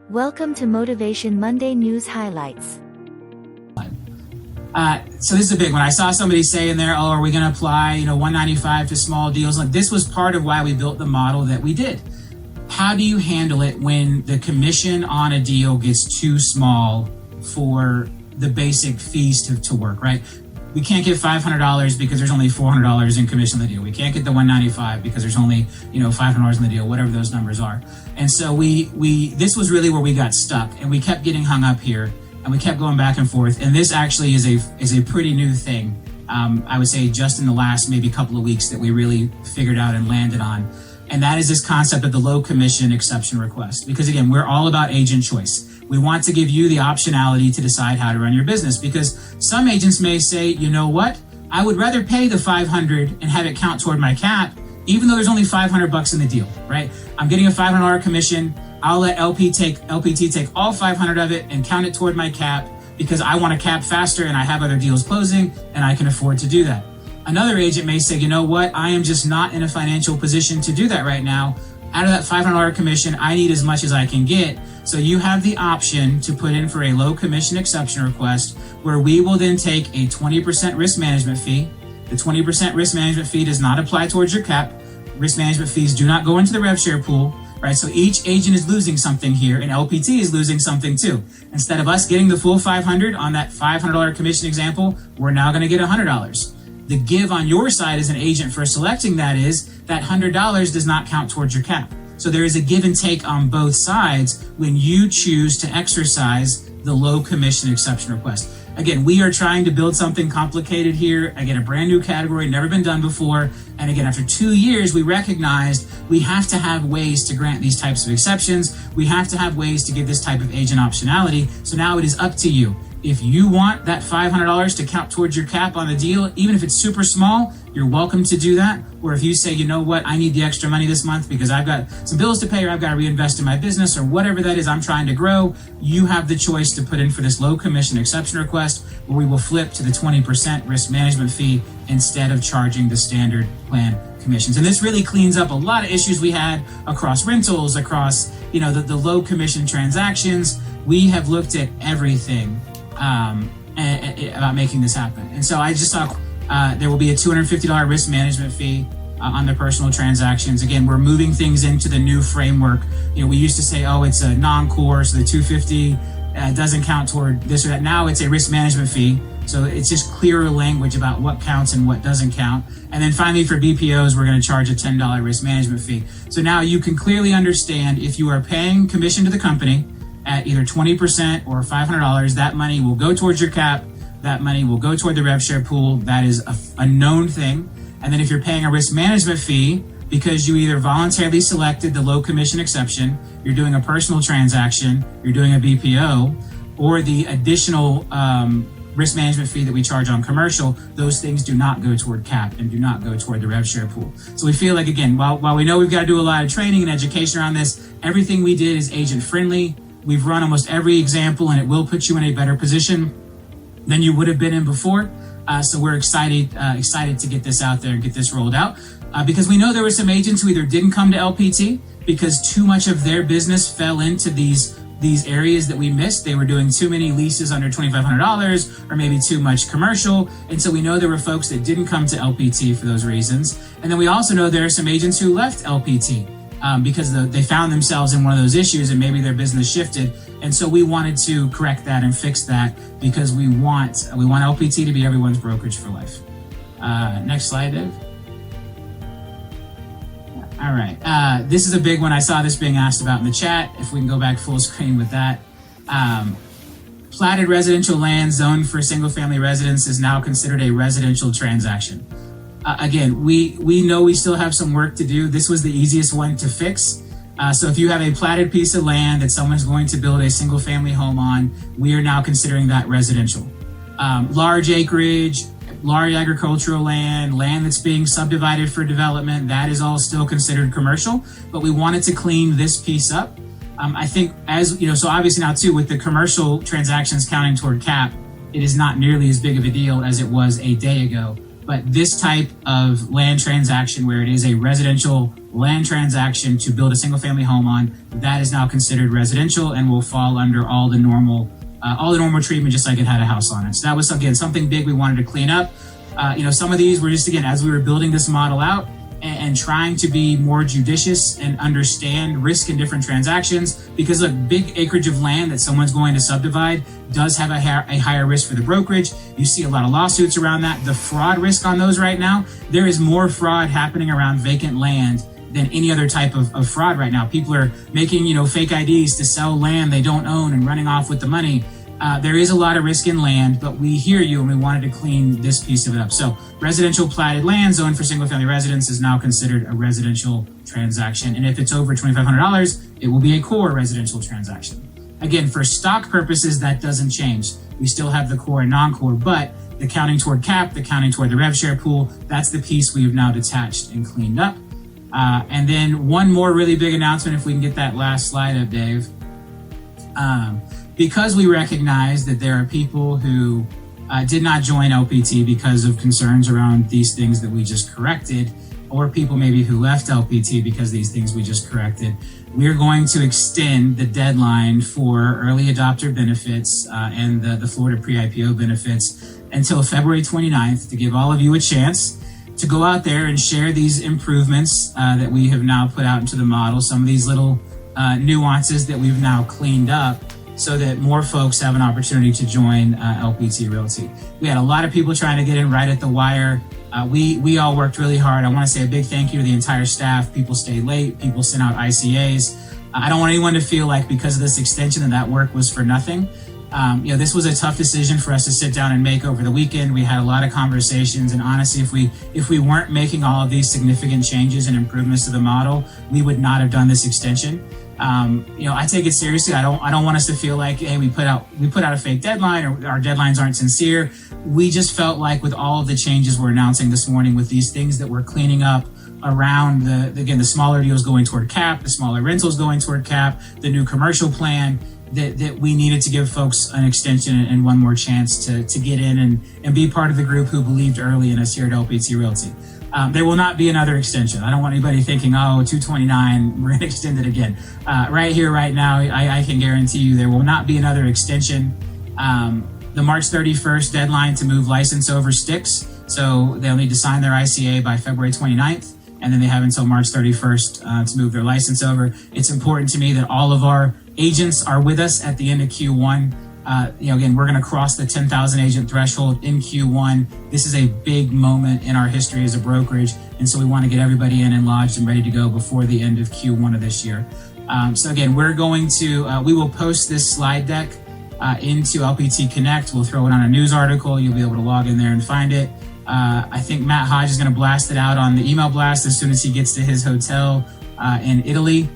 Welcome to Motivation Monday News Highlights. So this is a big one. I saw somebody say in there, oh, are we going to apply, 195 to small deals? Like, this was part of why we built the model that we did. How do you handle it when the commission on a deal gets too small for the basic fees to work, right? We can't get $500 because there's only $400 in commission on the deal. We can't get the 195 because there's only, $500 in the deal, whatever those numbers are. And so this was really where we got stuck, and we kept getting hung up here, and we kept going back and forth. And this actually is a pretty new thing. I would say just in the last maybe couple of weeks that we really figured out and landed on. And that is this concept of the low commission exception request. Because again, we're all about agent choice. We want to give you the optionality to decide how to run your business, because some agents may say, you know what, I would rather pay the $500 and have it count toward my cap, even though there's only $500 in the deal, right? I'm getting a $500 commission. I'll let LPT take all 500 of it and count it toward my cap because I want to cap faster and I have other deals closing and I can afford to do that. Another agent may say, you know what, I am just not in a financial position to do that right now. Out of that $500 commission, I need as much as I can get. So you have the option to put in for a low commission exception request, where we will then take a 20% risk management fee. The 20% risk management fee does not apply towards your cap. Risk management fees do not go into the rev share pool, right? So each agent is losing something here, and LPT is losing something too. Instead of us getting the full 500 on that $500 commission example, we're now going to get $100. The give on your side as an agent for selecting that is that $100 does not count towards your cap. So there is a give and take on both sides when you choose to exercise the low commission exception request. Again, we are trying to build something complicated here. Again, a brand new category, never been done before. And again, after 2 years, we recognized we have to have ways to grant these types of exceptions. We have to have ways to give this type of agent optionality. So now it is up to you. If you want that $500 to count towards your cap on the deal, even if it's super small, you're welcome to do that. Or if you say, you know what, I need the extra money this month because I've got some bills to pay, or I've got to reinvest in my business, or whatever that is I'm trying to grow, you have the choice to put in for this low commission exception request, where we will flip to the 20% risk management fee instead of charging the standard plan commissions. And this really cleans up a lot of issues we had across rentals, across the low commission transactions. We have looked at everything about making this happen. And so I just thought there will be a $250 risk management fee on the personal transactions. Again, we're moving things into the new framework. We used to say, oh, it's a non-core, so the $250 doesn't count toward this or that. Now it's a risk management fee. So it's just clearer language about what counts and what doesn't count. And then finally, for BPOs, we're going to charge a $10 risk management fee. So now you can clearly understand, if you are paying commission to the company at either 20% or $500, that money will go towards your cap. That money will go toward the rev share pool. That is a known thing. And then if you're paying a risk management fee because you either voluntarily selected the low commission exception, you're doing a personal transaction, you're doing a BPO, or the additional risk management fee that we charge on commercial, those things do not go toward cap and do not go toward the rev share pool. So we feel like, again, while we know we've got to do a lot of training and education around this, everything we did is agent friendly. We've run almost every example, and it will put you in a better position than you would have been in before. So we're excited to get this out there and get this rolled out, because we know there were some agents who either didn't come to LPT because too much of their business fell into these areas that we missed. They were doing too many leases under $2,500, or maybe too much commercial. And so we know there were folks that didn't come to LPT for those reasons. And then we also know there are some agents who left LPT because they found themselves in one of those issues, and maybe their business shifted. And so we wanted to correct that and fix that, because we want LPT to be everyone's brokerage for life. Next slide, Dave. All right. This is a big one. I saw this being asked about in the chat. If we can go back full screen with that. Platted residential land zoned for single family residence is now considered a residential transaction. Again, we know we still have some work to do. This was the easiest one to fix. So if you have a platted piece of land that someone's going to build a single family home on, we are now considering that residential. Large acreage, large agricultural land that's being subdivided for development, that is all still considered commercial, but we wanted to clean this piece up. I think, as you know, so obviously now too, with the commercial transactions counting toward cap, it is not nearly as big of a deal as it was a day ago. But this type of land transaction, where it is a residential land transaction to build a single family home on, that is now considered residential and will fall under all the normal treatment, just like it had a house on it. So that was, again, something big we wanted to clean up. Some of these were just, again, as we were building this model out and trying to be more judicious and understand risk in different transactions, because a big acreage of land that someone's going to subdivide does have a higher risk for the brokerage. You see a lot of lawsuits around that. The fraud risk on those right now, there is more fraud happening around vacant land than any other type of fraud right now. People are making, fake IDs to sell land they don't own and running off with the money. There is a lot of risk in land, but we hear you and we wanted to clean this piece of it up. So residential platted land zoned for single family residence is now considered a residential transaction. And if it's over $2,500, it will be a core residential transaction. Again, for stock purposes, that doesn't change. We still have the core and non-core, but the counting toward cap, the counting toward the rev share pool, that's the piece we have now detached and cleaned up. And then one more really big announcement, if we can get that last slide up, Dave. Because we recognize that there are people who did not join LPT because of concerns around these things that we just corrected, or people maybe who left LPT because these things we just corrected, we're going to extend the deadline for early adopter benefits and the Florida pre-IPO benefits until February 29th to give all of you a chance to go out there and share these improvements that we have now put out into the model, some of these little nuances that we've now cleaned up, so that more folks have an opportunity to join LPT Realty. We had a lot of people trying to get in right at the wire. We all worked really hard. I want to say a big thank you to the entire staff. People stayed late. People sent out ICAs. I don't want anyone to feel like because of this extension that work was for nothing. This was a tough decision for us to sit down and make over the weekend. We had a lot of conversations, and honestly, if we weren't making all of these significant changes and improvements to the model, we would not have done this extension. I take it seriously. I don't want us to feel like, hey, we put out a fake deadline or our deadlines aren't sincere. We just felt like with all of the changes we're announcing this morning, with these things that we're cleaning up around the smaller deals going toward cap, the smaller rentals going toward cap, the new commercial plan, that we needed to give folks an extension and one more chance to get in and be part of the group who believed early in us here at LPT Realty. There will not be another extension. I don't want anybody thinking, 229, we're going to extend it again. Right here, right now, I can guarantee you there will not be another extension. The March 31st deadline to move license over sticks. So they'll need to sign their ICA by February 29th, and then they have until March 31st to move their license over. It's important to me that all of our agents are with us at the end of Q1. Again, we're going to cross the 10,000 agent threshold in Q1. This is a big moment in our history as a brokerage. And so we want to get everybody in and lodged and ready to go before the end of Q1 of this year. So again, we're going to, we will post this slide deck into LPT Connect. We'll throw it on a news article. You'll be able to log in there and find it. I think Matt Hodge is going to blast it out on the email blast as soon as he gets to his hotel in Italy.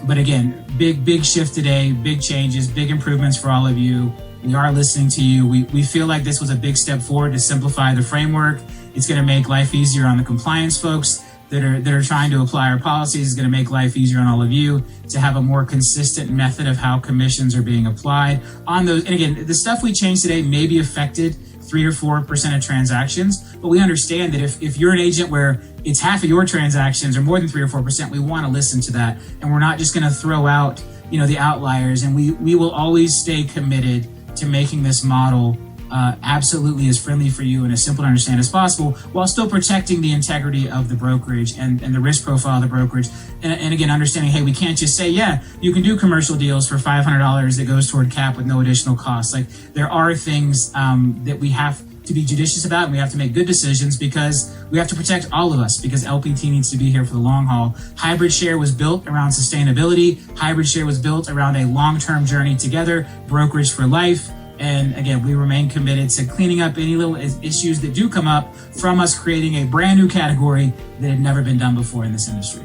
But again, big shift today, big changes, big improvements for all of you. We are listening to you. We feel like this was a big step forward to simplify the framework. It's going to make life easier on the compliance folks that are trying to apply our policies. It's going to make life easier on all of you to have a more consistent method of how commissions are being applied on those. And again, the stuff we changed today may be affected 3 or 4% of transactions, but we understand that if you're an agent where it's half of your transactions or more than 3 or 4%, we want to listen to that. And we're not just going to throw out, the outliers. And we will always stay committed to making this model absolutely as friendly for you and as simple to understand as possible, while still protecting the integrity of the brokerage and the risk profile of the brokerage. And again, understanding, hey, we can't just say, you can do commercial deals for $500 that goes toward cap with no additional costs. Like, there are things that we have to be judicious about, and we have to make good decisions because we have to protect all of us, because LPT needs to be here for the long haul. Hybrid Share was built around sustainability. Hybrid Share was built around a long-term journey together, brokerage for life. And again, we remain committed to cleaning up any little issues that do come up from us creating a brand new category that had never been done before in this industry.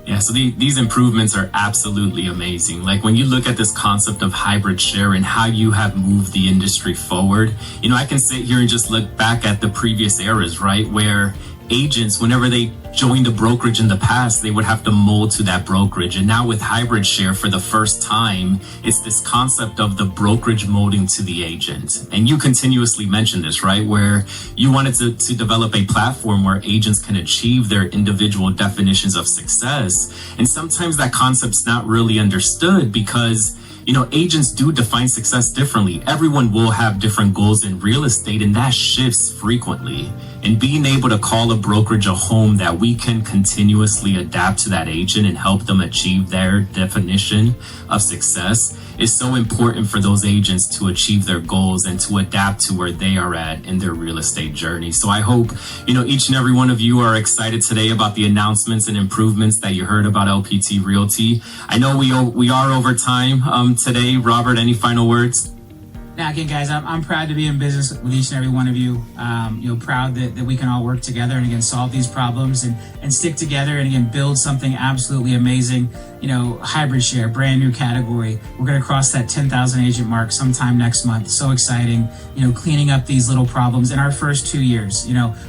Yeah, so these improvements are absolutely amazing. Like, when you look at this concept of hybrid share and how you have moved the industry forward, I can sit here and just look back at the previous eras, right, where agents, whenever they joined a brokerage in the past, they would have to mold to that brokerage. And now with hybrid share, for the first time, it's this concept of the brokerage molding to the agent. And you continuously mentioned this, right? Where you wanted to develop a platform where agents can achieve their individual definitions of success. And sometimes that concept's not really understood because agents do define success differently. Everyone will have different goals in real estate, and that shifts frequently. And being able to call a brokerage a home that we can continuously adapt to that agent and help them achieve their definition of success is so important for those agents to achieve their goals and to adapt to where they are at in their real estate journey. So I hope, each and every one of you are excited today about the announcements and improvements that you heard about LPT Realty. I know we are over time today. Robert, any final words? Now, again, guys, I'm proud to be in business with each and every one of you. Proud that we can all work together and again solve these problems and stick together and again build something absolutely amazing. Hybrid share, brand new category. We're going to cross that 10,000 agent mark sometime next month. So exciting. Cleaning up these little problems in our first 2 years.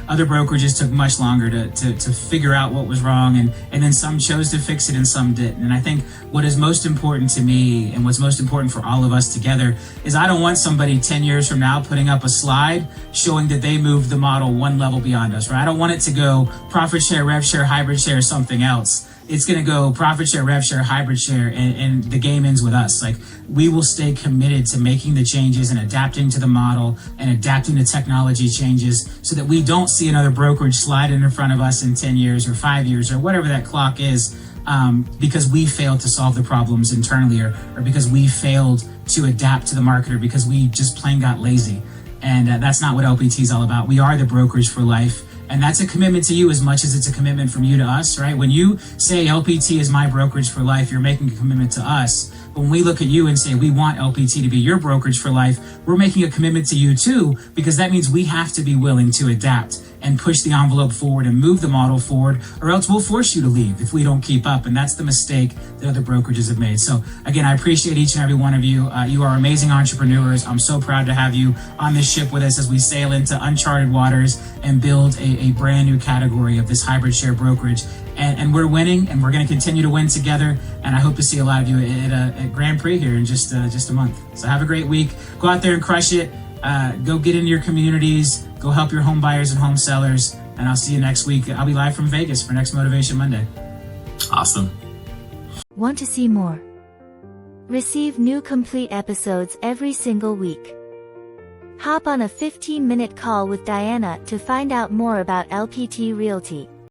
Other brokerages took much longer to figure out what was wrong, and then some chose to fix it and some didn't. And I think what is most important to me and what's most important for all of us together is I don't want somebody 10 years from now putting up a slide showing that they moved the model one level beyond us, right? I don't want it to go profit share, rev share, hybrid share, something else. It's going to go profit share, rev share, hybrid share, and the game ends with us. Like, we will stay committed to making the changes and adapting to the model and adapting to technology changes so that we don't see another brokerage slide in front of us in 10 years or 5 years or whatever that clock is, because we failed to solve the problems internally or because we failed to adapt to the market or because we just plain got lazy. And that's not what LPT is all about. We are the brokerage for life. And that's a commitment to you as much as it's a commitment from you to us, right? When you say LPT is my brokerage for life, you're making a commitment to us. But when we look at you and say we want LPT to be your brokerage for life, we're making a commitment to you too, because that means we have to be willing to adapt and push the envelope forward and move the model forward, or else we'll force you to leave if we don't keep up. And that's the mistake that other brokerages have made. So again, I appreciate each and every one of you. You are amazing entrepreneurs. I'm so proud to have you on this ship with us as we sail into uncharted waters and build a brand new category of this hybrid share brokerage. And we're winning, and we're going to continue to win together. And I hope to see a lot of you at Grand Prix here in just a month. So have a great week. Go out there and crush it. Go get into your communities. Go help your home buyers and home sellers. And I'll see you next week. I'll be live from Vegas for next Motivation Monday. Awesome. Want to see more? Receive new complete episodes every single week. Hop on a 15-minute call with Diana to find out more about LPT Realty.